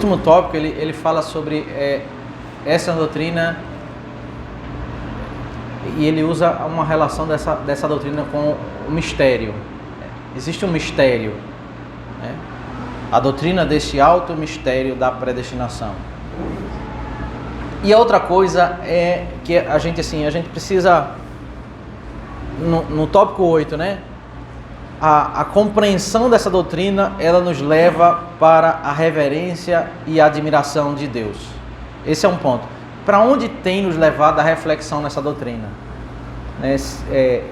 último tópico ele fala sobre essa doutrina, e ele usa uma relação dessa doutrina com o mistério. Existe um mistério, né? A doutrina desse alto mistério da predestinação. E a outra coisa é que a gente precisa, no tópico 8, né? A compreensão dessa doutrina, ela nos leva para a reverência e a admiração de Deus. Esse é um ponto. Para onde tem nos levado a reflexão nessa doutrina?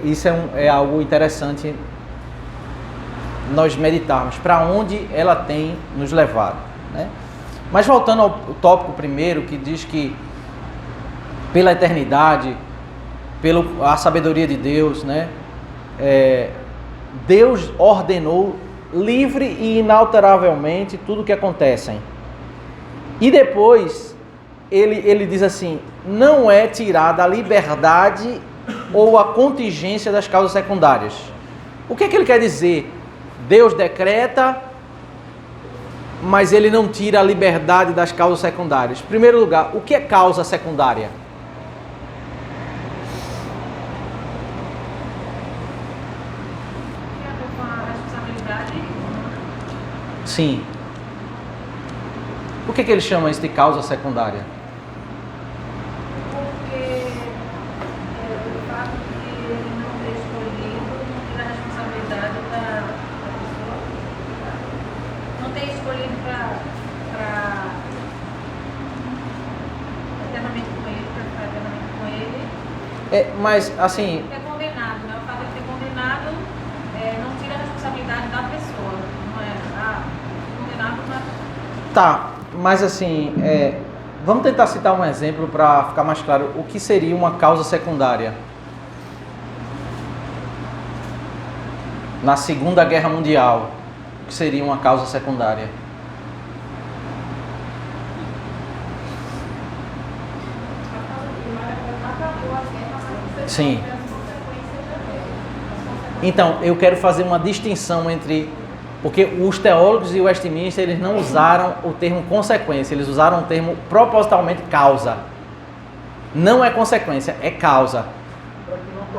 Isso é algo interessante nós meditarmos. Para onde ela tem nos levado, né? Mas voltando ao tópico primeiro, que diz que pela eternidade, pela sabedoria de Deus, né? Deus ordenou livre e inalteravelmente tudo o que acontece. E depois ele diz assim: não é tirada a liberdade ou a contingência das causas secundárias. O que é que ele quer dizer? Deus decreta, mas ele não tira a liberdade das causas secundárias. Em primeiro lugar, o que é causa secundária? Sim. Por que ele chama isso de causa secundária? Porque o fato de ele não ter escolhido não tira a responsabilidade da pessoa. Não ter escolhido para eternamente com ele, para ficar eternamente com ele. Mas assim. É condenado, né? O fato de ele ter condenado não tira a responsabilidade da pessoa. Não é? Condenado não é. Tá, mas assim, vamos tentar citar um exemplo para ficar mais claro o que seria uma causa secundária. Na Segunda Guerra Mundial, o que seria uma causa secundária? Sim. Então, eu quero fazer uma distinção entre... Porque os teólogos de Westminster, eles não usaram o termo consequência, eles usaram o termo propositalmente causa. Não é consequência, é causa.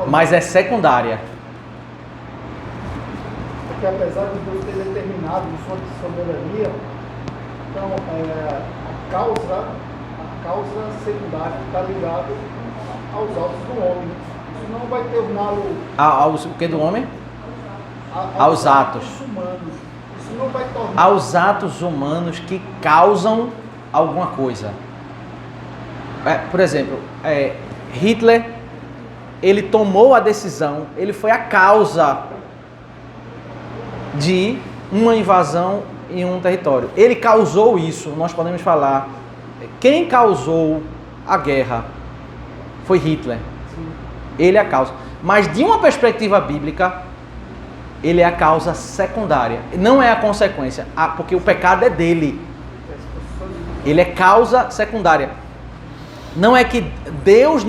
Mas é secundária. Porque apesar de Deus ter determinado em sua soberania, então a causa secundária está ligada aos atos do homem. Isso não vai torná-lo... O que do homem? Aos atos humanos. Isso não vai tornar... Aos atos humanos que causam alguma coisa. Por exemplo, Hitler, ele tomou a decisão, ele foi a causa de uma invasão em um território. Ele causou isso, nós podemos falar. Quem causou a guerra foi Hitler. Ele é a causa. Mas de uma perspectiva bíblica, ele é a causa secundária. Não é a consequência, porque o pecado é dele. Ele é causa secundária. Não é que Deus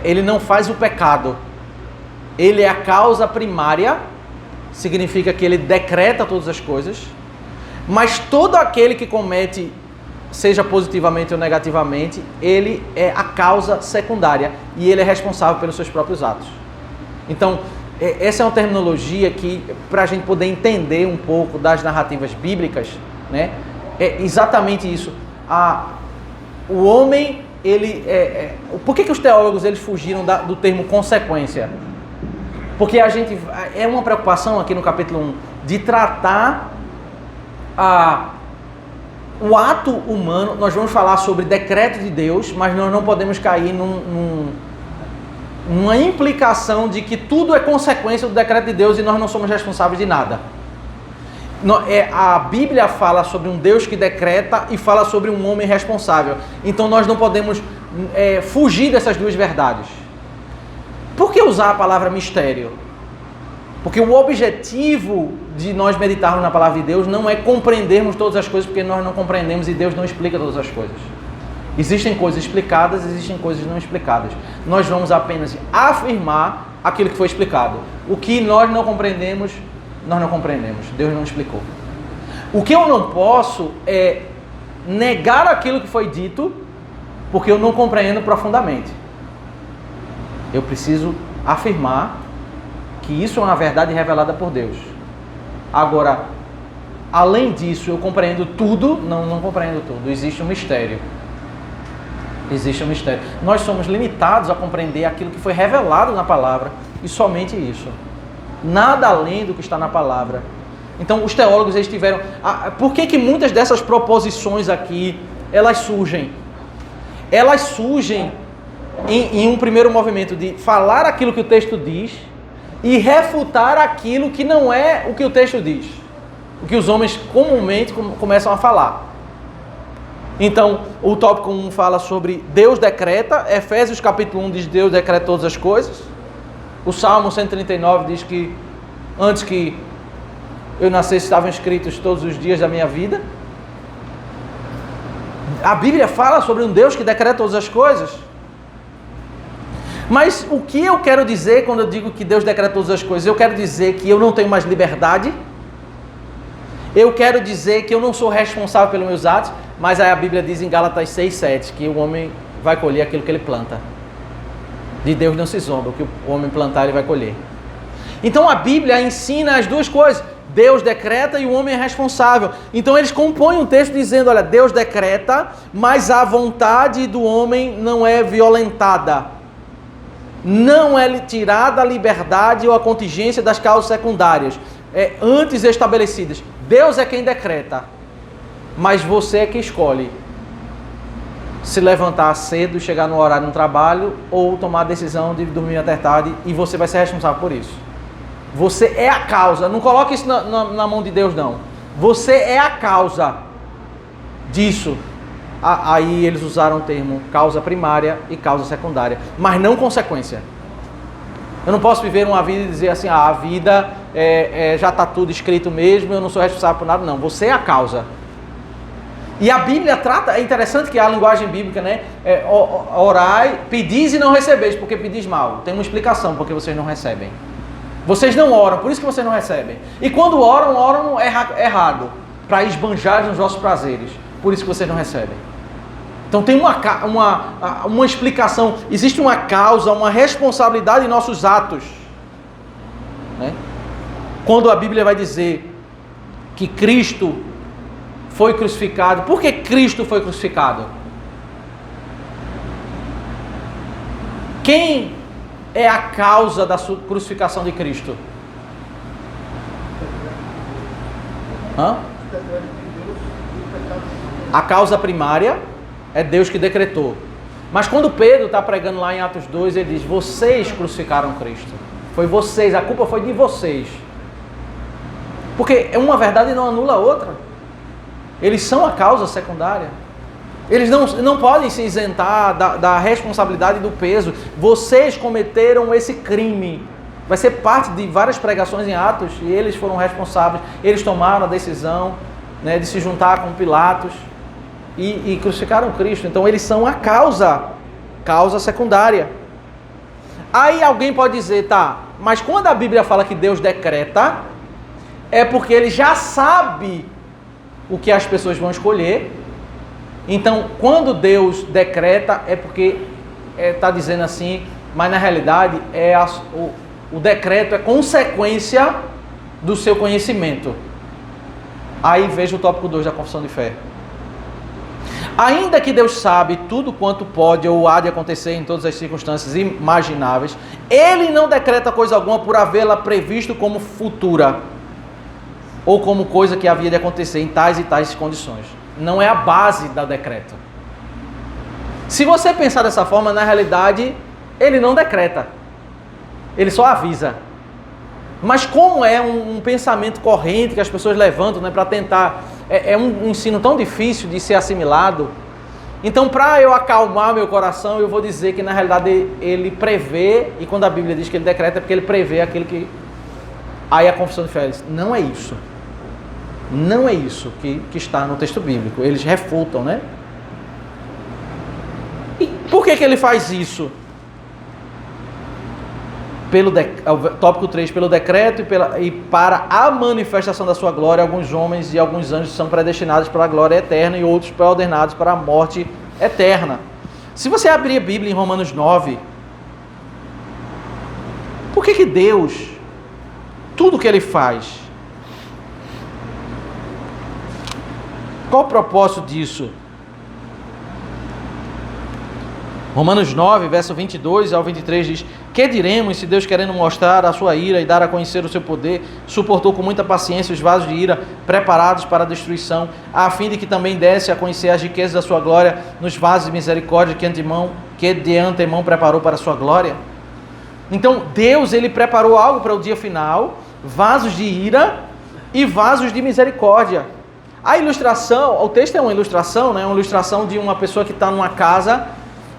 ele não faz o pecado. Ele é a causa primária, significa que ele decreta todas as coisas, mas todo aquele que comete, seja positivamente ou negativamente, ele é a causa secundária e ele é responsável pelos seus próprios atos. Então, essa é uma terminologia que, para a gente poder entender um pouco das narrativas bíblicas, né, é exatamente isso. O homem, por que os teólogos eles fugiram do termo consequência? Porque é uma preocupação aqui no capítulo 1 de tratar o ato humano. Nós vamos falar sobre decreto de Deus, mas nós não podemos cair numa implicação de que tudo é consequência do decreto de Deus e nós não somos responsáveis de nada. A Bíblia fala sobre um Deus que decreta e fala sobre um homem responsável. Então nós não podemos fugir dessas duas verdades. Por que usar a palavra mistério? Porque o objetivo de nós meditarmos na palavra de Deus não é compreendermos todas as coisas, porque nós não compreendemos e Deus não explica todas as coisas. Existem coisas explicadas, existem coisas não explicadas. Nós vamos apenas afirmar aquilo que foi explicado. O que nós não compreendemos, nós não compreendemos. Deus não explicou. O que eu não posso é negar aquilo que foi dito, porque eu não compreendo profundamente. Eu preciso afirmar que isso é uma verdade revelada por Deus. Agora, além disso, eu compreendo tudo? Não compreendo tudo. Existe um mistério. Existe um mistério. Nós somos limitados a compreender aquilo que foi revelado na palavra, e somente isso. Nada além do que está na palavra. Então, os teólogos, eles tiveram... Por que muitas dessas proposições aqui, elas surgem? Elas surgem em um primeiro movimento de falar aquilo que o texto diz e refutar aquilo que não é o que o texto diz. O que os homens comumente começam a falar. Então, o tópico 1 fala sobre Deus decreta. Efésios capítulo 1 diz Deus decreta todas as coisas. O Salmo 139 diz que antes que eu nascesse estavam escritos todos os dias da minha vida. A Bíblia fala sobre um Deus que decreta todas as coisas. Mas o que eu quero dizer quando eu digo que Deus decreta todas as coisas? Eu quero dizer que eu não tenho mais liberdade. Eu quero dizer que eu não sou responsável pelos meus atos. Mas aí a Bíblia diz em Gálatas 6:7 que o homem vai colher aquilo que ele planta. De Deus não se zomba, o que o homem plantar ele vai colher. Então a Bíblia ensina as duas coisas. Deus decreta e o homem é responsável. Então eles compõem um texto dizendo, olha, Deus decreta, mas a vontade do homem não é violentada. Não é tirada a liberdade ou a contingência das causas secundárias, antes estabelecidas. Deus é quem decreta, mas você é que escolhe se levantar cedo, chegar no horário no trabalho ou tomar a decisão de dormir até tarde, e você vai ser responsável por isso. Você é a causa. Não coloque isso na mão de Deus, não. Você é a causa disso. Aí eles usaram o termo causa primária e causa secundária, mas não consequência. Eu não posso viver uma vida e dizer assim, a vida já está tudo escrito mesmo, eu não sou responsável por nada. Não, você é a causa. E a Bíblia trata, é interessante que a linguagem bíblica, né? Orai, pedis e não recebeis, porque pedis mal. Tem uma explicação porque vocês não recebem. Vocês não oram, por isso que vocês não recebem. E quando oram errado, para esbanjar nos vossos prazeres, por isso que vocês não recebem. Então tem uma explicação, existe uma causa, uma responsabilidade em nossos atos. Né? Quando a Bíblia vai dizer que Cristo foi crucificado, por que Cristo foi crucificado? Quem é a causa da crucificação de Cristo? A causa primária é Deus que decretou. Mas quando Pedro está pregando lá em Atos 2, ele diz, vocês crucificaram Cristo. Foi vocês, a culpa foi de vocês. Porque uma verdade não anula a outra. Eles são a causa secundária. Eles não podem se isentar da responsabilidade e do peso. Vocês cometeram esse crime. Vai ser parte de várias pregações em Atos, e eles foram responsáveis. Eles tomaram a decisão, né, de se juntar com Pilatos e crucificaram Cristo. Então eles são a causa secundária. Aí alguém pode dizer, tá, mas quando a Bíblia fala que Deus decreta, é porque ele já sabe o que as pessoas vão escolher. Então, quando Deus decreta, é porque está dizendo assim, mas na realidade o decreto é consequência do seu conhecimento. Aí veja o tópico 2 da confissão de fé. Ainda que Deus sabe tudo quanto pode ou há de acontecer em todas as circunstâncias imagináveis, Ele não decreta coisa alguma por havê-la previsto como futura, ou como coisa que havia de acontecer em tais e tais condições. Não é a base do decreto. Se você pensar dessa forma, na realidade, ele não decreta. Ele só avisa. Mas como é um pensamento corrente que as pessoas levantam, né, para tentar... É um ensino tão difícil de ser assimilado. Então, para eu acalmar meu coração, eu vou dizer que na realidade ele prevê, e quando a Bíblia diz que ele decreta, é porque ele prevê aquilo que... Aí a confissão de fé diz, não é isso. Não é isso que está no texto bíblico. Eles refutam, né? E por que ele faz isso? tópico 3, pelo decreto e para a manifestação da sua glória, alguns homens e alguns anjos são predestinados para a glória eterna e outros pré-ordenados para a morte eterna. Se você abrir a Bíblia em Romanos 9, por que Deus, tudo que Ele faz, qual o propósito disso? Romanos 9, verso 22 ao 23 diz: que diremos se Deus, querendo mostrar a sua ira e dar a conhecer o seu poder, suportou com muita paciência os vasos de ira preparados para a destruição, a fim de que também desse a conhecer as riquezas da sua glória nos vasos de misericórdia que de antemão preparou para a sua glória? Então Deus, Ele preparou algo para o dia final, vasos de ira e vasos de misericórdia. A ilustração, o texto é uma ilustração, né? Uma ilustração de uma pessoa que está numa casa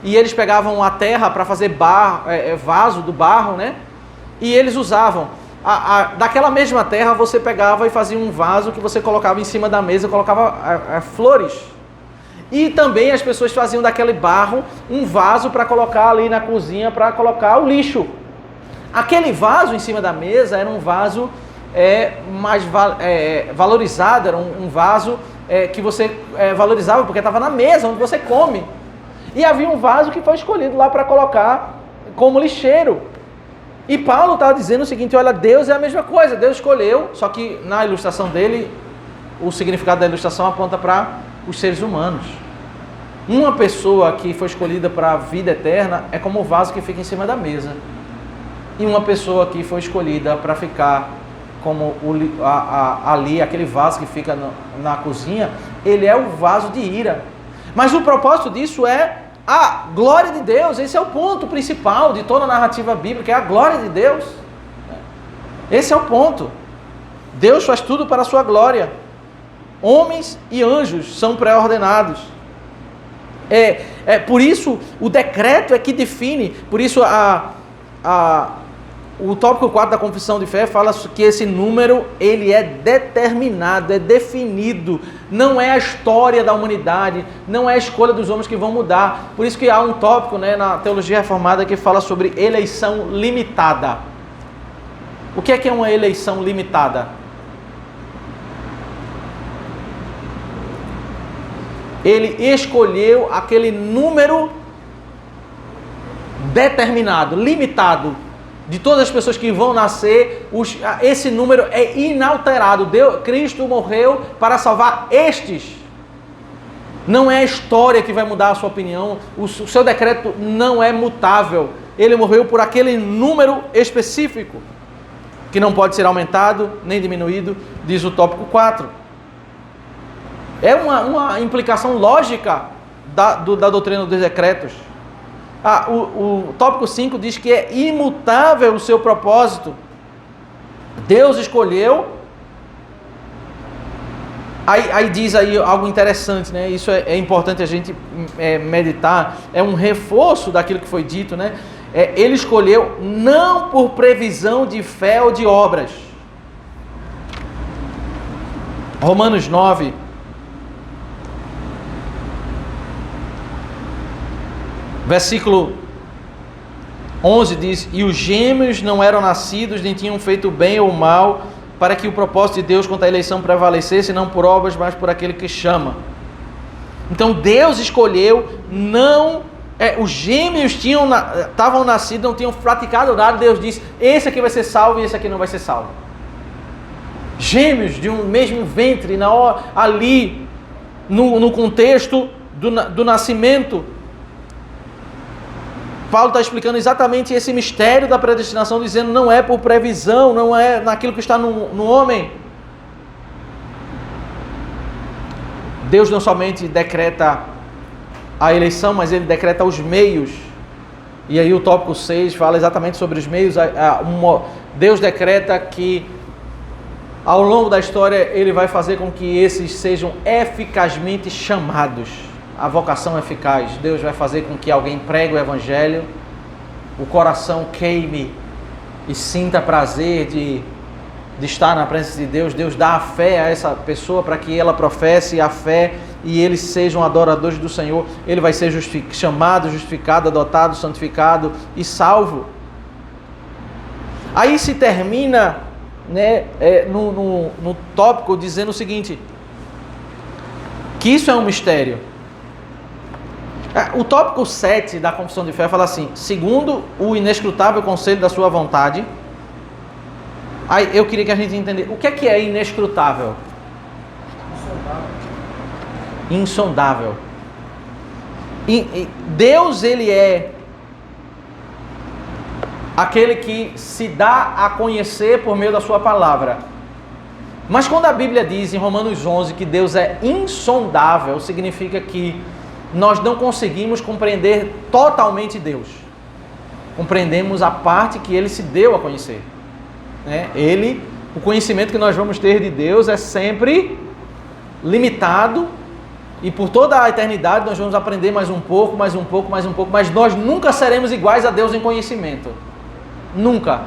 e eles pegavam a terra para fazer vaso do barro, né? E eles usavam. Daquela mesma terra você pegava e fazia um vaso que você colocava em cima da mesa, colocava flores. E também as pessoas faziam daquele barro um vaso para colocar ali na cozinha, para colocar o lixo. Aquele vaso em cima da mesa era um vaso mais valorizado, era um vaso que você valorizava porque estava na mesa, onde você come. E havia um vaso que foi escolhido lá para colocar como lixeiro. E Paulo está dizendo o seguinte: olha, Deus é a mesma coisa, Deus escolheu, só que na ilustração dele, o significado da ilustração aponta para os seres humanos. Uma pessoa que foi escolhida para a vida eterna é como o vaso que fica em cima da mesa. E uma pessoa que foi escolhida para ficar como ali, aquele vaso que fica na cozinha, ele é o vaso de ira. Mas o propósito disso é a glória de Deus. Esse é o ponto principal de toda a narrativa bíblica, é a glória de Deus. Esse é o ponto. Deus faz tudo para a sua glória. Homens e anjos são pré-ordenados. Por isso o decreto é que define. Por isso o tópico 4 da confissão de fé fala que esse número, ele é determinado, é definido. Não é a história da humanidade, não é a escolha dos homens que vão mudar. Por isso que há um tópico, né, na teologia reformada que fala sobre eleição limitada. O que é uma eleição limitada? Ele escolheu aquele número determinado, limitado, de todas as pessoas que vão nascer. Esse número é inalterado. Cristo morreu para salvar estes. Não é a história que vai mudar a sua opinião. O seu decreto não é mutável. Ele morreu por aquele número específico, que não pode ser aumentado nem diminuído, diz o tópico 4. É uma implicação lógica da doutrina dos decretos. O tópico 5 diz que é imutável o seu propósito. Deus escolheu. Aí diz aí algo interessante, né? Isso é importante a gente meditar. É um reforço daquilo que foi dito, né? Ele escolheu não por previsão de fé ou de obras. Romanos 9. Versículo 11 diz: e os gêmeos não eram nascidos, nem tinham feito bem ou mal, para que o propósito de Deus quanto à eleição prevalecesse, não por obras, mas por aquele que chama. Então Deus escolheu, os gêmeos estavam nascidos, não tinham praticado nada. Deus disse: esse aqui vai ser salvo e esse aqui não vai ser salvo. Gêmeos de um mesmo ventre, ali no contexto do nascimento. Paulo está explicando exatamente esse mistério da predestinação, dizendo não é por previsão, não é naquilo que está no homem. Deus não somente decreta a eleição, mas Ele decreta os meios. E aí o tópico 6 fala exatamente sobre os meios. Deus decreta que ao longo da história Ele vai fazer com que esses sejam eficazmente chamados. A vocação eficaz. Deus vai fazer com que alguém pregue o Evangelho, o coração queime e sinta prazer de estar na presença de Deus. Deus dá a fé a essa pessoa para que ela professe a fé e eles sejam adoradores do Senhor. Ele vai ser chamado, justificado, adotado, santificado e salvo. Aí se termina, né, no tópico dizendo o seguinte, que isso é um mistério. O tópico 7 da confissão de fé fala assim: segundo o inescrutável conselho da sua vontade. Aí eu queria que a gente entendesse, o que é inescrutável? Insondável. Deus, ele é aquele que se dá a conhecer por meio da sua palavra. Mas quando a Bíblia diz em Romanos 11 que Deus é insondável, significa que nós não conseguimos compreender totalmente Deus. Compreendemos a parte que Ele se deu a conhecer, né? O conhecimento que nós vamos ter de Deus é sempre limitado, e por toda a eternidade nós vamos aprender mais um pouco, mais um pouco, mais um pouco, mas nós nunca seremos iguais a Deus em conhecimento. Nunca.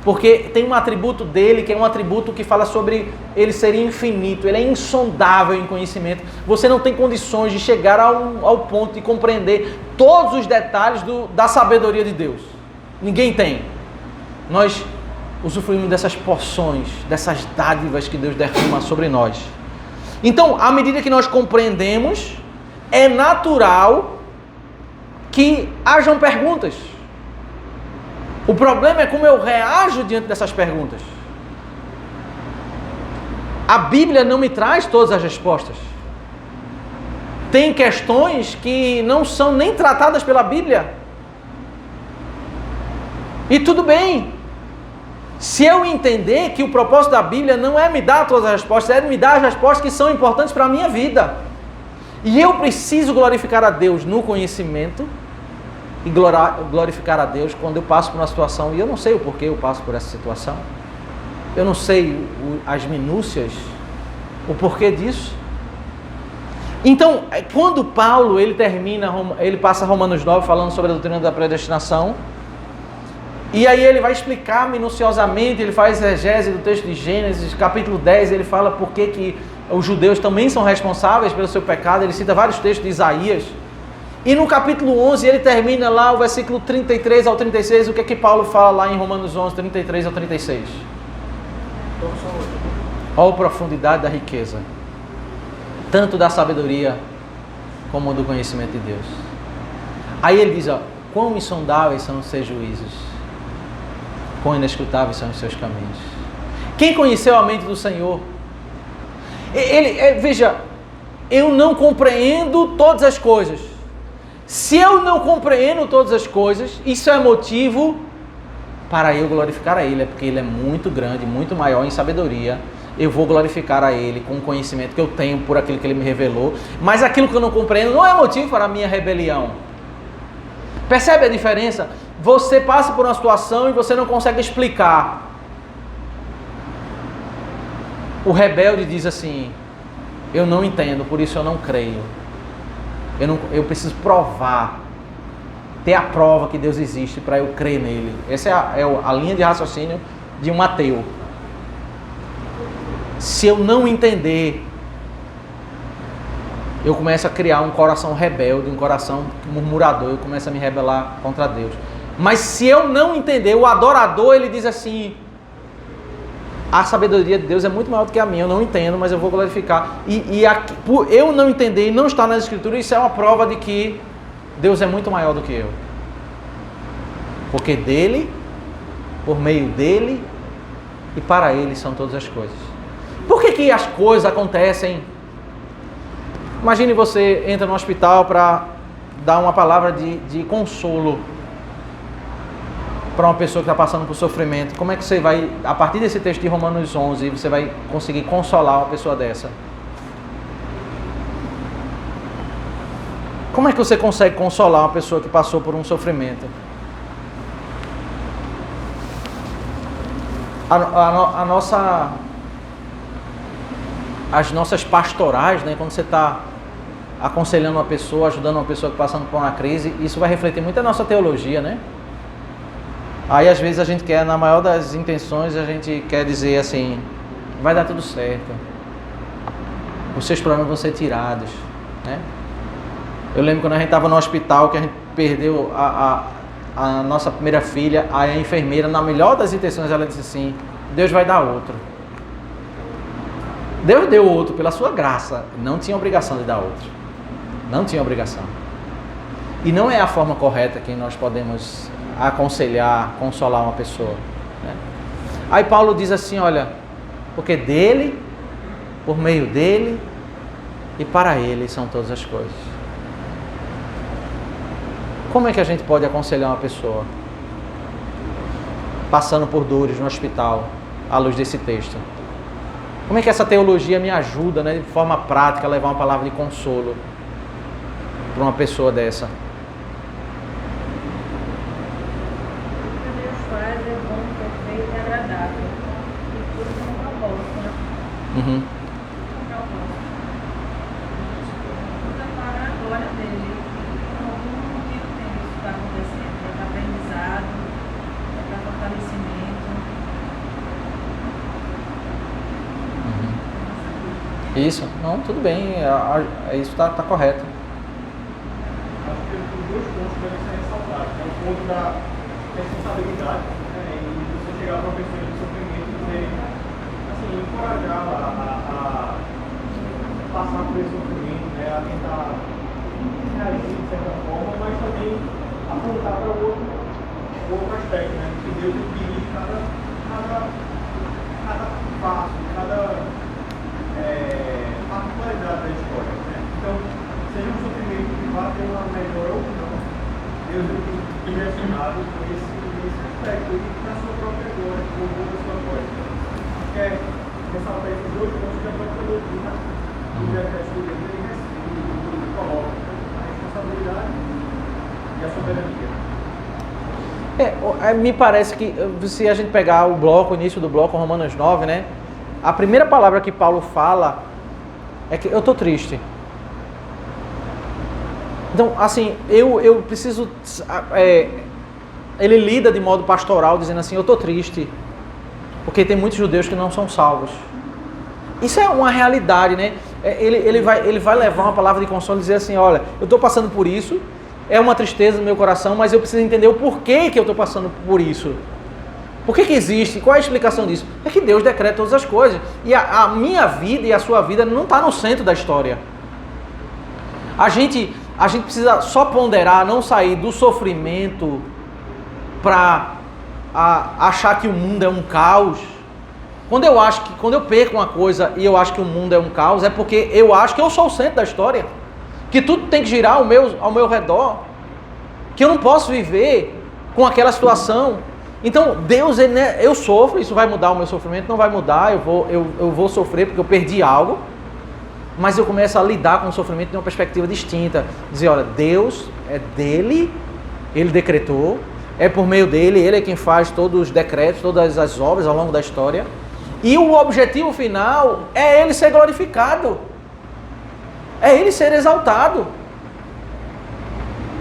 Porque tem um atributo dele, que é um atributo que fala sobre ele ser infinito, ele é insondável em conhecimento. Você não tem condições de chegar ao ponto de compreender todos os detalhes da sabedoria de Deus. Ninguém tem. Nós usufruímos dessas porções, dessas dádivas que Deus derrama sobre nós. Então, à medida que nós compreendemos, é natural que hajam perguntas. O problema é como eu reajo diante dessas perguntas. A Bíblia não me traz todas as respostas. Tem questões que não são nem tratadas pela Bíblia. E tudo bem. Se eu entender que o propósito da Bíblia não é me dar todas as respostas, é me dar as respostas que são importantes para a minha vida. E eu preciso glorificar a Deus no conhecimento e glorificar a Deus quando eu passo por uma situação e eu não sei o porquê eu passo por essa situação. Eu não sei as minúcias, o porquê disso. Então, quando Paulo ele passa Romanos 9 falando sobre a doutrina da predestinação, e aí ele vai explicar minuciosamente, ele faz exegese do texto de Gênesis, capítulo 10, ele fala por que os judeus também são responsáveis pelo seu pecado, ele cita vários textos de Isaías. E no capítulo 11 ele termina lá o versículo 33 ao 36, o que é que Paulo fala lá em Romanos 11, 33 ao 36? Olha a profundidade da riqueza, tanto da sabedoria como do conhecimento de Deus. Aí ele diz, quão insondáveis são os seus juízos, quão inescrutáveis são os seus caminhos. Quem conheceu a mente do Senhor? Veja, eu não compreendo todas as coisas. Se eu não compreendo todas as coisas, isso é motivo para eu glorificar a Ele, porque Ele é muito grande, muito maior em sabedoria. Eu vou glorificar a Ele com o conhecimento que eu tenho por aquilo que Ele me revelou, mas aquilo que eu não compreendo não é motivo para a minha rebelião. Percebe a diferença? Você passa por uma situação e você não consegue explicar. O rebelde diz assim, eu não entendo, por isso eu não creio. Eu preciso provar, ter a prova que Deus existe para eu crer nele. Essa é a linha de raciocínio de um ateu. Se eu não entender, eu começo a criar um coração rebelde, um coração murmurador, eu começo a me rebelar contra Deus. Mas se eu não entender, o adorador, ele diz assim, a sabedoria de Deus é muito maior do que a minha, eu não entendo, mas eu vou glorificar. Por eu não entender e não estar nas Escrituras, isso é uma prova de que Deus é muito maior do que eu. Porque dele, por meio dele e para ele são todas as coisas. Por que as coisas acontecem? Imagine você entra no hospital para dar uma palavra de consolo para uma pessoa que está passando por sofrimento. Como é que você vai, a partir desse texto de Romanos 11, você vai conseguir consolar uma pessoa dessa? Como é que você consegue consolar uma pessoa que passou por um sofrimento? As nossas pastorais, né, quando você está aconselhando uma pessoa, ajudando uma pessoa que está passando por uma crise, isso vai refletir muito a nossa teologia, né? Aí às vezes a gente quer, na maior das intenções, a gente quer dizer assim, vai dar tudo certo, os seus problemas vão ser tirados, né? Eu lembro quando a gente estava no hospital, que a gente perdeu a nossa primeira filha, a enfermeira, na melhor das intenções, ela disse assim: Deus vai dar outro. Deus deu outro pela sua graça. Não tinha obrigação de dar outro. Não tinha obrigação. E não é a forma correta que nós podemos aconselhar, consolar uma pessoa, né? Aí Paulo diz assim, olha, porque dele, por meio dele e para ele são todas as coisas. Como é que a gente pode aconselhar uma pessoa passando por dores no hospital, à luz desse texto? Como é que essa teologia me ajuda, né, de forma prática, a levar uma palavra de consolo para uma pessoa dessa? O que Deus faz é bom, perfeito e agradável. E tudo com um propósito, né? Uhum. Com um propósito. Tudo é para a glória dele. Por algum motivo tem isso que está acontecendo. É para aprendizado, é para fortalecimento. Isso, não, tudo bem, isso está correto. Acho que os dois pontos devem ser ressaltados. O ponto da responsabilidade, né, e você chegar para uma pessoa de sofrimento e dizer, assim, encorajá-la a passar por esse sofrimento, né, a tentar reagir de certa forma, mas também apontar para o outro aspecto, né, que Deus dirige cada passo, cada particularidade da história, né? Então, seja um sofrimento que vá ter uma melhor ou não, Deus tem direcionado esse aspecto e na sua própria glória, no louvor da sua glória. Quer ressaltar esses dois pontos que a própria doutrina do decreto de Deus ele coloca, a responsabilidade e a soberania. Me parece que, se a gente pegar o bloco, o início do bloco, Romanos 9, né? A primeira palavra que Paulo fala é que eu estou triste. Então, assim, eu preciso... ele lida de modo pastoral, dizendo assim, eu estou triste, porque tem muitos judeus que não são salvos. Isso é uma realidade, né? Ele vai levar uma palavra de consolo e dizer assim, olha, eu estou passando por isso, é uma tristeza no meu coração, mas eu preciso entender o porquê que eu estou passando por isso. Por que existe? Qual é a explicação disso? É que Deus decreta todas as coisas. E a minha vida e a sua vida não está no centro da história. A gente precisa só ponderar, não sair do sofrimento para achar que o mundo é um caos. Quando eu perco uma coisa e eu acho que o mundo é um caos, é porque eu acho que eu sou o centro da história. Que tudo tem que girar ao meu redor. Que eu não posso viver com aquela situação. Então, Deus, eu sofro, isso vai mudar o meu sofrimento? Não vai mudar, eu vou sofrer porque eu perdi algo, mas eu começo a lidar com o sofrimento de uma perspectiva distinta. Dizer, olha, Deus é dele, ele decretou, é por meio dele, ele é quem faz todos os decretos, todas as obras ao longo da história, e o objetivo final é ele ser glorificado, é ele ser exaltado.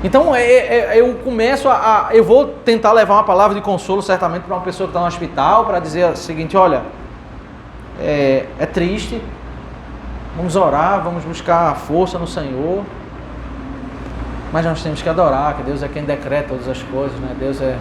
Então eu começo eu vou tentar levar uma palavra de consolo certamente para uma pessoa que está no hospital, para dizer o seguinte, olha, é triste, vamos orar, vamos buscar força no Senhor, mas nós temos que adorar, que Deus é quem decreta todas as coisas, né? Deus é...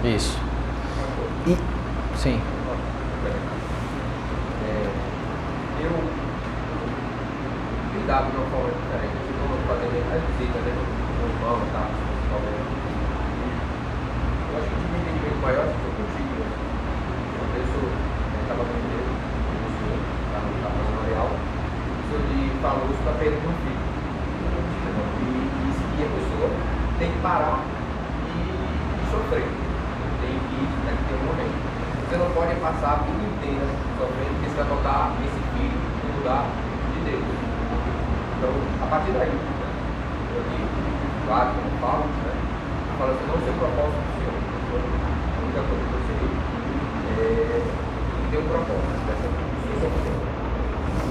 Isso. E, sim. Eu lidava de uma forma diferente. Eu estou fazendo a visita, né? No irmão, tá? Eu acho que tive um entendimento maior que eu contigo. Uma pessoa estava aprendendo, estava no Areal, o senhor falou sobre a perda de um filho. E a pessoa tem que parar e sofrer. isso, né, que tem um momento. Você não pode passar a vida inteira sofrendo, porque você vai botar esse filho no lugar de Deus. Então, a partir daí, né, eu digo, claro, como eu falo, né, eu falo assim, não sei o propósito do Senhor. A única coisa que eu sei é que tem um propósito dessa vida.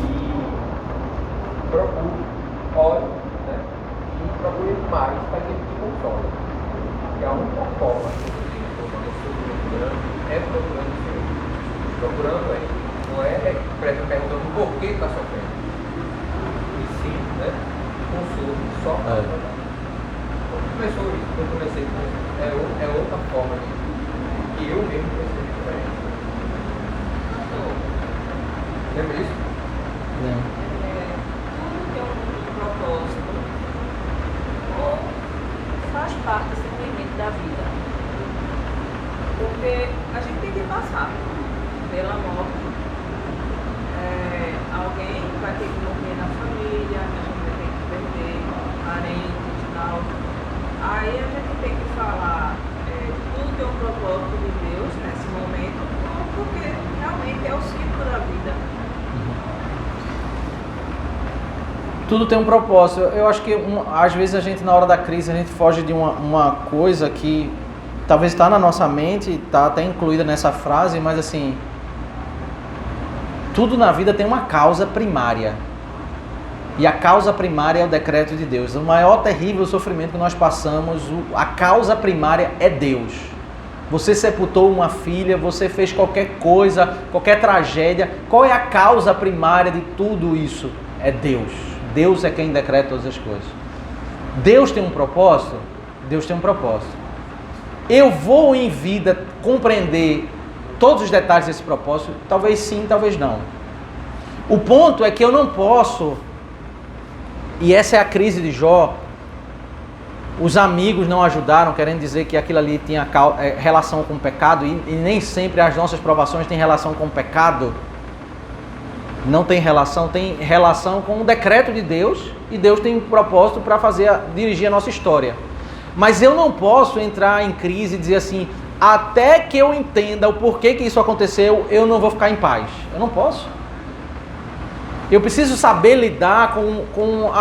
E procure, ore, né, e procure mais para que ele te console. Porque a única forma que você tem de consolar esse sofrimento grande é procurando o Senhor. Procurando aí, não é perguntando por que está sofrendo. E sim, né, consolo, só para quando começou isso, quando eu comecei com isso, é outra forma que eu mesmo percebi diferente. Então, lembra isso? Tudo tem um propósito, ou faz parte simplesmente da vida. Porque a gente tem que passar pela morte. Alguém vai ter que morrer na família, a gente vai ter que perder parentes e tal. Aí a gente tem que falar, tudo tem um propósito de Deus nesse momento, porque realmente é o ciclo da vida. Tudo tem um propósito. Eu acho que às vezes a gente, na hora da crise, a gente foge de uma coisa que talvez está na nossa mente, está até incluída nessa frase, mas assim, tudo na vida tem uma causa primária. E a causa primária é o decreto de Deus. O maior terrível sofrimento que nós passamos, a causa primária é Deus. Você sepultou uma filha, você fez qualquer coisa, qualquer tragédia. Qual é a causa primária de tudo isso? É Deus. Deus é quem decreta todas as coisas. Deus tem um propósito? Deus tem um propósito. Eu vou em vida compreender todos os detalhes desse propósito? Talvez sim, talvez não. O ponto é que eu não posso, e essa é a crise de Jó, os amigos não ajudaram, querendo dizer que aquilo ali tinha relação com o pecado, e nem sempre as nossas provações têm relação com o pecado. Não tem relação com o decreto de Deus, e Deus tem um propósito para dirigir a nossa história. Mas eu não posso entrar em crise e dizer assim, até que eu entenda o porquê que isso aconteceu, eu não vou ficar em paz. Eu não posso. Eu preciso saber lidar com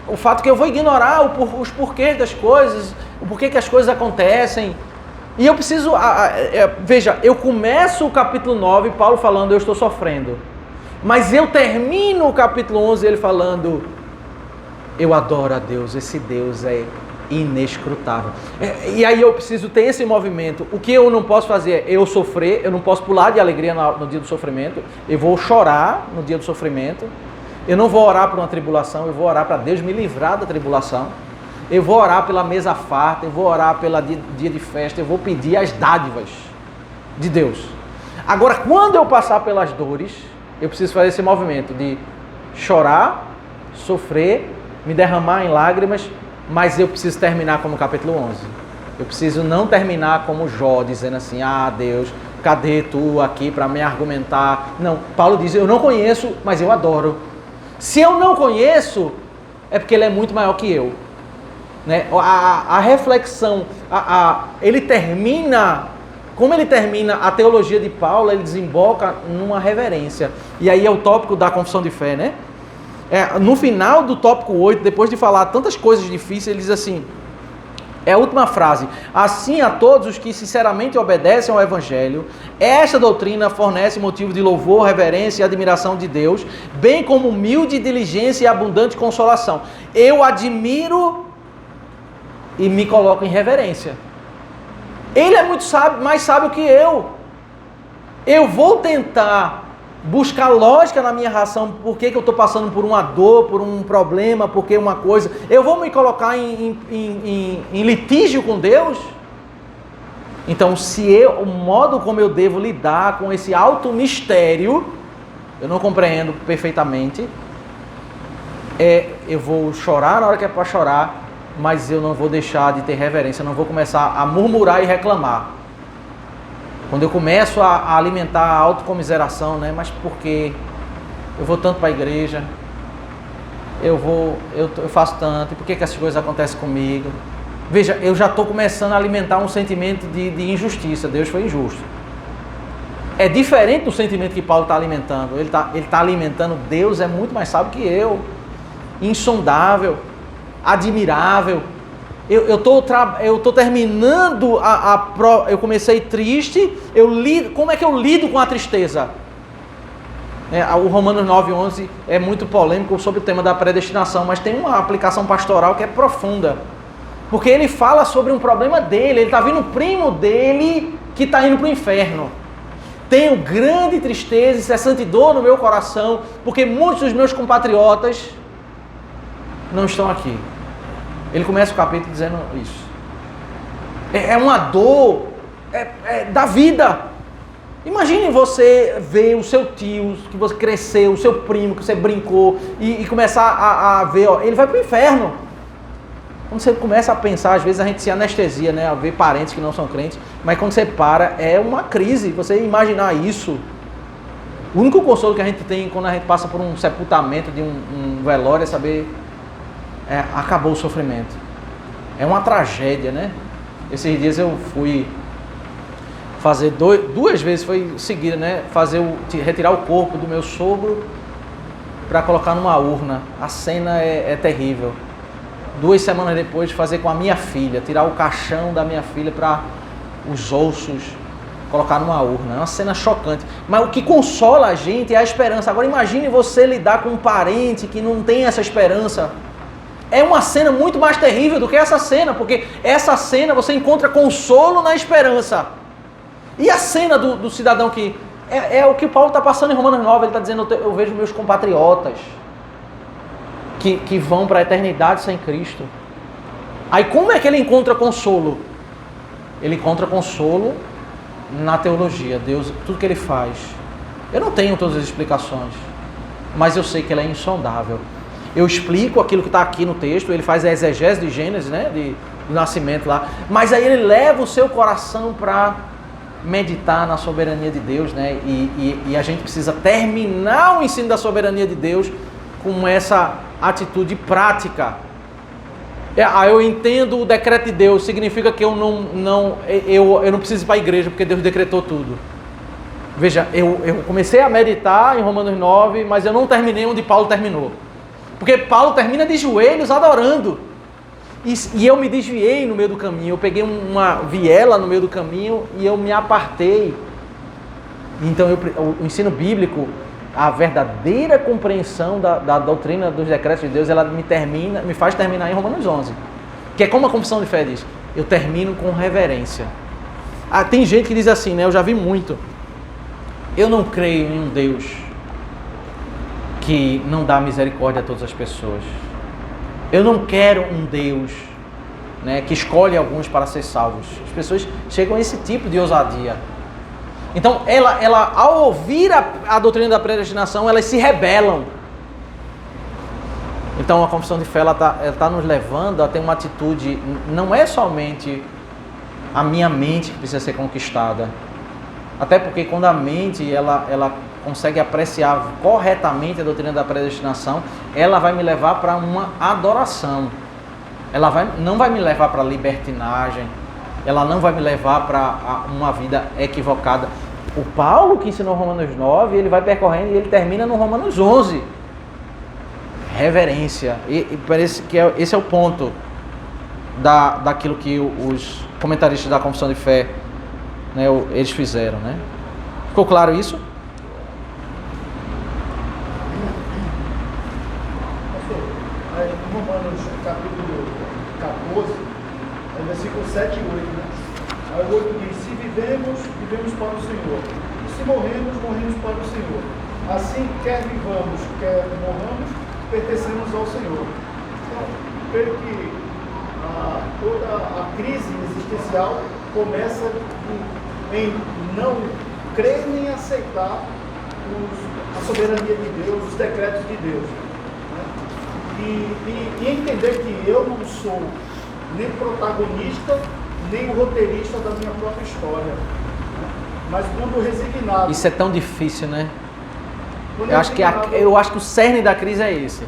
o fato que eu vou ignorar os porquês das coisas, o porquê que as coisas acontecem. E eu preciso... veja, eu começo o capítulo 9, Paulo falando, eu estou sofrendo. Mas eu termino o capítulo 11, ele falando, eu adoro a Deus, esse Deus é inescrutável. E aí eu preciso ter esse movimento. O que eu não posso fazer é eu sofrer, eu não posso pular de alegria no dia do sofrimento, eu vou chorar no dia do sofrimento, eu não vou orar por uma tribulação, eu vou orar para Deus me livrar da tribulação, eu vou orar pela mesa farta, eu vou orar pelo dia de festa, eu vou pedir as dádivas de Deus. Agora, quando eu passar pelas dores, eu preciso fazer esse movimento de chorar, sofrer, me derramar em lágrimas, mas eu preciso terminar como o capítulo 11. Eu preciso não terminar como Jó, dizendo assim, Deus, cadê tu aqui para me argumentar? Não, Paulo diz, eu não conheço, mas eu adoro. Se eu não conheço, é porque ele é muito maior que eu. Né? A reflexão, ele termina, como ele termina a teologia de Paulo, ele desemboca numa reverência. E aí é o tópico da confissão de fé, né? No final do tópico 8, depois de falar tantas coisas difíceis, ele diz assim, é a última frase, assim a todos os que sinceramente obedecem ao Evangelho, esta doutrina fornece motivo de louvor, reverência e admiração de Deus, bem como humilde diligência e abundante consolação. Eu admiro e me coloco em reverência. Ele é muito sábio, mais sábio que eu. Eu vou tentar buscar lógica na minha ração, por que eu estou passando por uma dor, por um problema, porque uma coisa. Eu vou me colocar em litígio com Deus? Então, o modo como eu devo lidar com esse alto mistério, eu não compreendo perfeitamente, eu vou chorar na hora que é para chorar, mas eu não vou deixar de ter reverência, eu não vou começar a murmurar e reclamar. Quando eu começo a alimentar a autocomiseração, né? Mas por quê? Eu vou tanto para a igreja, eu faço tanto, e por que essas coisas acontecem comigo? Veja, eu já estou começando a alimentar um sentimento de injustiça. Deus foi injusto. É diferente do sentimento que Paulo está alimentando. Ele tá alimentando, Deus é muito mais sábio que eu. Insondável, admirável. Eu tô terminando eu comecei triste, como é que eu lido com a tristeza? O Romanos 9:11 é muito polêmico sobre o tema da predestinação, mas tem uma aplicação pastoral que é profunda. Porque ele fala sobre um problema dele, ele está vendo o primo dele que está indo para o inferno. Tenho grande tristeza e cessante dor no meu coração, porque muitos dos meus compatriotas não estão aqui. Ele começa o capítulo dizendo isso. É uma dor da vida. Imagine você ver o seu tio, que você cresceu, o seu primo, que você brincou, e começar a ver, ele vai para o inferno. Quando você começa a pensar, às vezes a gente se anestesia, né, a ver parentes que não são crentes, mas quando você para, é uma crise, você imaginar isso. O único consolo que a gente tem quando a gente passa por um sepultamento de um velório é saber, acabou o sofrimento. É uma tragédia, né? Esses dias eu fui fazer duas vezes, foi seguida, né, retirar o corpo do meu sogro para colocar numa urna. A cena é terrível. 2 semanas depois, fazer com a minha filha, tirar o caixão da minha filha para os ossos, colocar numa urna. É uma cena chocante. Mas o que consola a gente é a esperança. Agora imagine você lidar com um parente que não tem essa esperança. É uma cena muito mais terrível do que essa cena, porque essa cena você encontra consolo na esperança. E a cena do cidadão que... É o que Paulo está passando em Romanos 9, ele está dizendo, eu vejo meus compatriotas que vão para a eternidade sem Cristo. Aí como é que ele encontra consolo? Ele encontra consolo na teologia. Deus, tudo que ele faz. Eu não tenho todas as explicações, mas eu sei que ele é insondável. Eu explico aquilo que está aqui no texto, ele faz a exegese de Gênesis, né, de nascimento lá, mas aí ele leva o seu coração para meditar na soberania de Deus, né, e a gente precisa terminar o ensino da soberania de Deus com essa atitude prática. Eu entendo o decreto de Deus, significa que eu não preciso ir para a igreja porque Deus decretou tudo. Veja, eu comecei a meditar em Romanos 9, mas eu não terminei onde Paulo terminou. Porque Paulo termina de joelhos adorando. E eu me desviei no meio do caminho. Eu peguei uma viela no meio do caminho e eu me apartei. Então o ensino bíblico, a verdadeira compreensão da doutrina dos decretos de Deus, ela me faz terminar em Romanos 11. Que é como a confissão de fé diz. Eu termino com reverência. Tem gente que diz assim, né? Eu já vi muito. Eu não creio em um Deus que não dá misericórdia a todas as pessoas. Eu não quero um Deus, né, que escolhe alguns para ser salvos. As pessoas chegam a esse tipo de ousadia. Então, ela ao ouvir a doutrina da predestinação, elas se rebelam. Então, a confissão de fé ela tá nos levando a ter uma atitude. Não é somente a minha mente que precisa ser conquistada. Até porque quando a mente ela consegue apreciar corretamente a doutrina da predestinação, ela vai me levar para uma adoração. Ela não vai me levar para libertinagem, ela não vai me levar para uma vida equivocada. O Paulo que ensinou Romanos 9, ele vai percorrendo e ele termina no Romanos 11. Reverência. E parece que esse é o ponto daquilo que os comentaristas da confissão de fé, né, eles fizeram, né? Ficou claro isso? Romanos capítulo 14, versículo 7 e 8, né? Aí o 8 diz, se vivemos, vivemos para o Senhor. E se morremos, morremos para o Senhor. Assim, quer vivamos, quer morramos, pertencemos ao Senhor. Então, creio que toda a crise existencial começa em não crer nem aceitar a soberania de Deus, os decretos de Deus. E entender que eu não sou nem protagonista, nem o roteirista da minha própria história. Mas quando resignado... Isso é tão difícil, né? Eu acho que o cerne da crise é esse.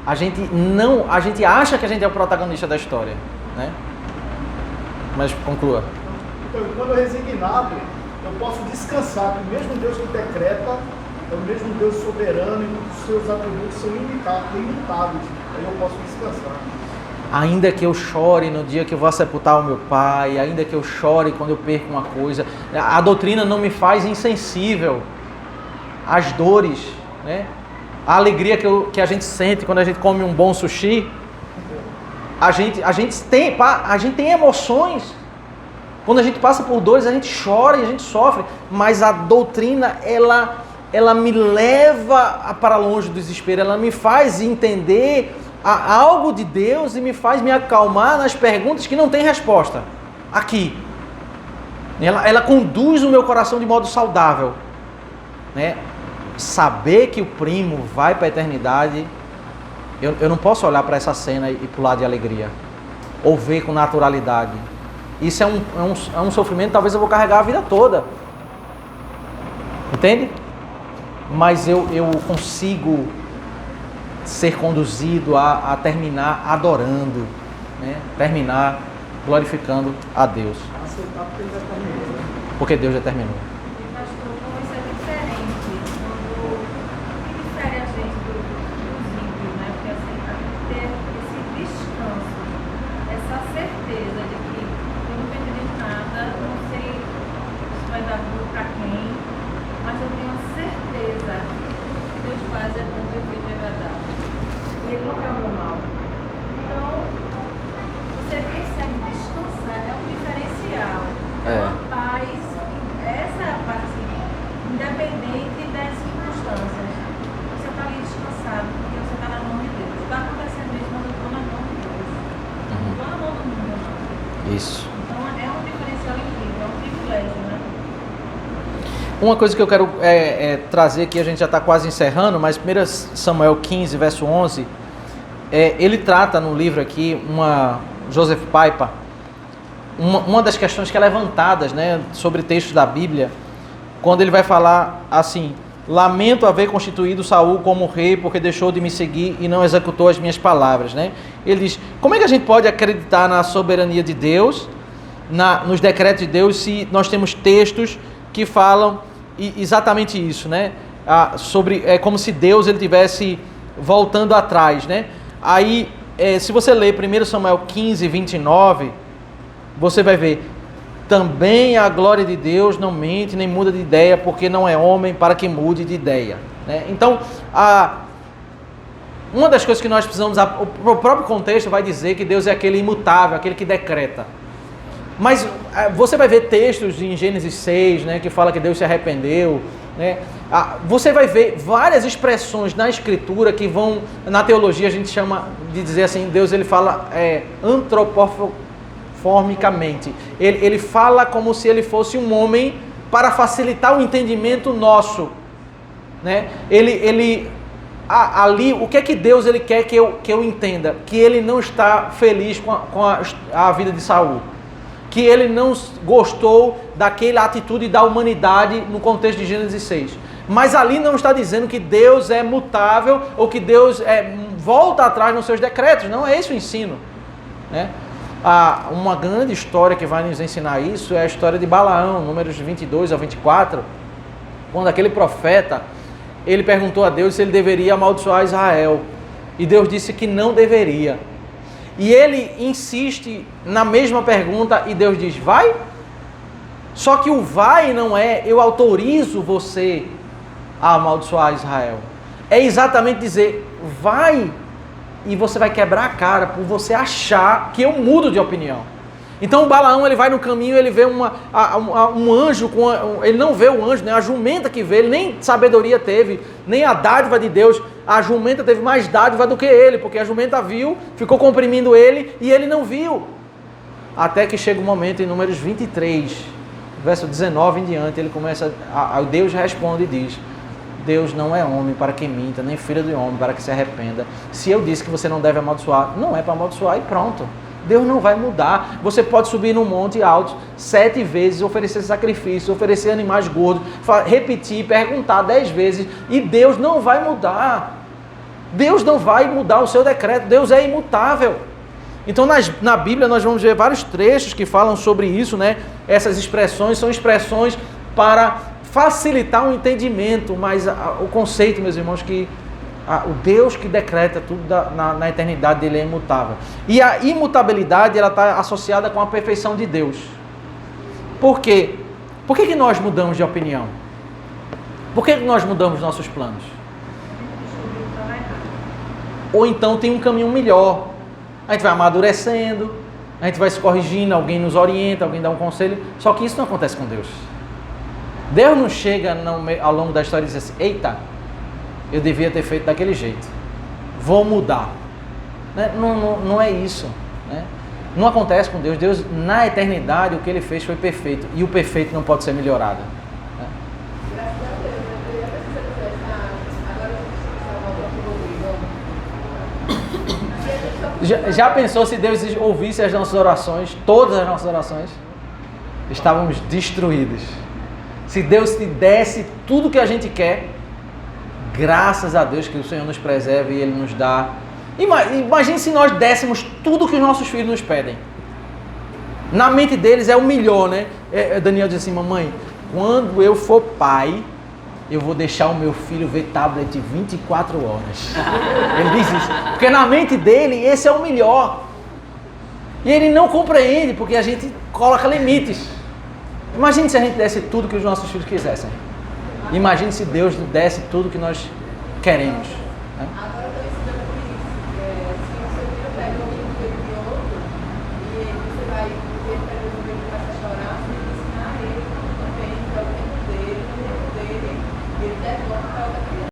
A gente acha que a gente é o protagonista da história, né? Mas conclua. Então, quando eu resignado, eu posso descansar, que o mesmo Deus que decreta é o mesmo Deus soberano e os seus atributos são imutáveis. Aí eu posso descansar. Ainda que eu chore no dia que eu vou sepultar o meu pai, ainda que eu chore quando eu perco uma coisa, a doutrina não me faz insensível às dores, né? A alegria que a gente sente quando a gente come um bom sushi, a gente tem emoções. Quando a gente passa por dores, a gente chora e a gente sofre, mas a doutrina, ela me leva para longe do desespero, ela me faz entender algo de Deus e me faz me acalmar nas perguntas que não tem resposta. Aqui. Ela conduz o meu coração de modo saudável, né? Saber que o primo vai para a eternidade, eu não posso olhar para essa cena e pular de alegria, ou ver com naturalidade. Isso é um sofrimento que talvez eu vou carregar a vida toda. Entende? Mas eu consigo ser conduzido a terminar adorando, né? Terminar glorificando a Deus. Aceitar porque ele já terminou, né? Porque Deus já terminou. E pastor, como isso é diferente, o que difere a gente dos ímpios, né? Porque assim, a gente ter esse descanso, essa certeza de que eu não entendi nada, não sei se vai dar bom para quem, mas eu tenho a certeza que Deus faz é bom, perfeito e agradável. E Ele nunca é o mal. Então, você consegue descansar, é um diferencial. É uma paz, essa é a paz, independente das circunstâncias. Você está ali descansado, porque você está na mão de Deus. Está acontecendo mesmo, mas eu estou na mão de Deus. Não estou na mão do mundo. Isso. Então é um diferencial incrível, é um privilégio, né? Uma coisa que eu quero trazer aqui, a gente já está quase encerrando, mas 1 Samuel 15, verso 11, ele trata no livro aqui, Joseph Paipa, uma das questões que é levantadas, né, sobre textos da Bíblia, quando ele vai falar assim: lamento haver constituído Saul como rei, porque deixou de me seguir e não executou as minhas palavras, né? Ele diz: como é que a gente pode acreditar na soberania de Deus, nos decretos de Deus, se nós temos textos que falam exatamente isso, né? É como se Deus ele tivesse voltando atrás, né? Aí, se você ler 1 Samuel 15, 29, você vai ver: também a glória de Deus não mente nem muda de ideia, porque não é homem para que mude de ideia, né? Então, uma das coisas que nós precisamos, o próprio contexto vai dizer que Deus é aquele imutável, aquele que decreta. Mas você vai ver textos em Gênesis 6, né, que fala que Deus se arrependeu, né? Você vai ver várias expressões na Escritura que vão, na teologia a gente chama de dizer assim, Deus ele fala antropoformicamente. Ele fala como se ele fosse um homem para facilitar o entendimento nosso, né? Ali, o que é que Deus ele quer que eu entenda? Que ele não está feliz com a vida de Saul. Que ele não gostou daquela atitude da humanidade no contexto de Gênesis 6. Mas ali não está dizendo que Deus é mutável ou que Deus volta atrás nos seus decretos. Não é esse o ensino, né? Uma grande história que vai nos ensinar isso é a história de Balaão, números 22 a 24, quando aquele profeta, ele perguntou a Deus se ele deveria amaldiçoar Israel. E Deus disse que não deveria. E ele insiste na mesma pergunta e Deus diz, vai? Só que o vai não é, eu autorizo você a amaldiçoar Israel. É exatamente dizer, vai e você vai quebrar a cara por você achar que eu mudo de opinião. Então o Balaão ele vai no caminho, ele vê um anjo, ele não vê o anjo, né? A jumenta que vê, ele nem sabedoria teve, nem a dádiva de Deus. A jumenta teve mais dádiva do que ele, porque a jumenta viu, ficou comprimindo ele e ele não viu. Até que chega um momento em Números 23, verso 19 em diante, ele começa, Deus responde e diz, Deus não é homem para que minta, nem filho de homem para que se arrependa. Se eu disse que você não deve amaldiçoar, não é para amaldiçoar e pronto. Deus não vai mudar. Você pode subir num monte alto 7 vezes, oferecer sacrifícios, oferecer animais gordos, repetir, perguntar 10 vezes e Deus não vai mudar. Deus não vai mudar o seu decreto. Deus é imutável. Então na Bíblia nós vamos ver vários trechos que falam sobre isso, né? Essas expressões são expressões para facilitar o entendimento, mas o conceito, meus irmãos, que o Deus que decreta tudo na eternidade dele é imutável. E a imutabilidade ela está associada com a perfeição de Deus. Por quê? Por que nós mudamos de opinião? Por que nós mudamos nossos planos? Ou então tem um caminho melhor. A gente vai amadurecendo, a gente vai se corrigindo, alguém nos orienta, alguém dá um conselho. Só que isso não acontece com Deus. Deus não chega ao longo da história e diz assim, eita, eu devia ter feito daquele jeito. Vou mudar. Não é isso. Né? Não acontece com Deus. Deus, na eternidade, o que Ele fez foi perfeito. E o perfeito não pode ser melhorado. Né? Já pensou se Deus ouvisse as nossas orações, todas as nossas orações? Estávamos destruídos. Se Deus te desse tudo que a gente quer, graças a Deus que o Senhor nos preserve e Ele nos dá. Imagine se nós dessemos tudo que os nossos filhos nos pedem. Na mente deles é o melhor, né? Daniel diz assim, mamãe, quando eu for pai, eu vou deixar o meu filho ver tablet 24 horas. Ele diz isso. Porque na mente dele, esse é o melhor. E ele não compreende, porque a gente coloca limites. Imagine se a gente desse tudo que os nossos filhos quisessem. Imagine se Deus desse tudo que nós queremos. Né?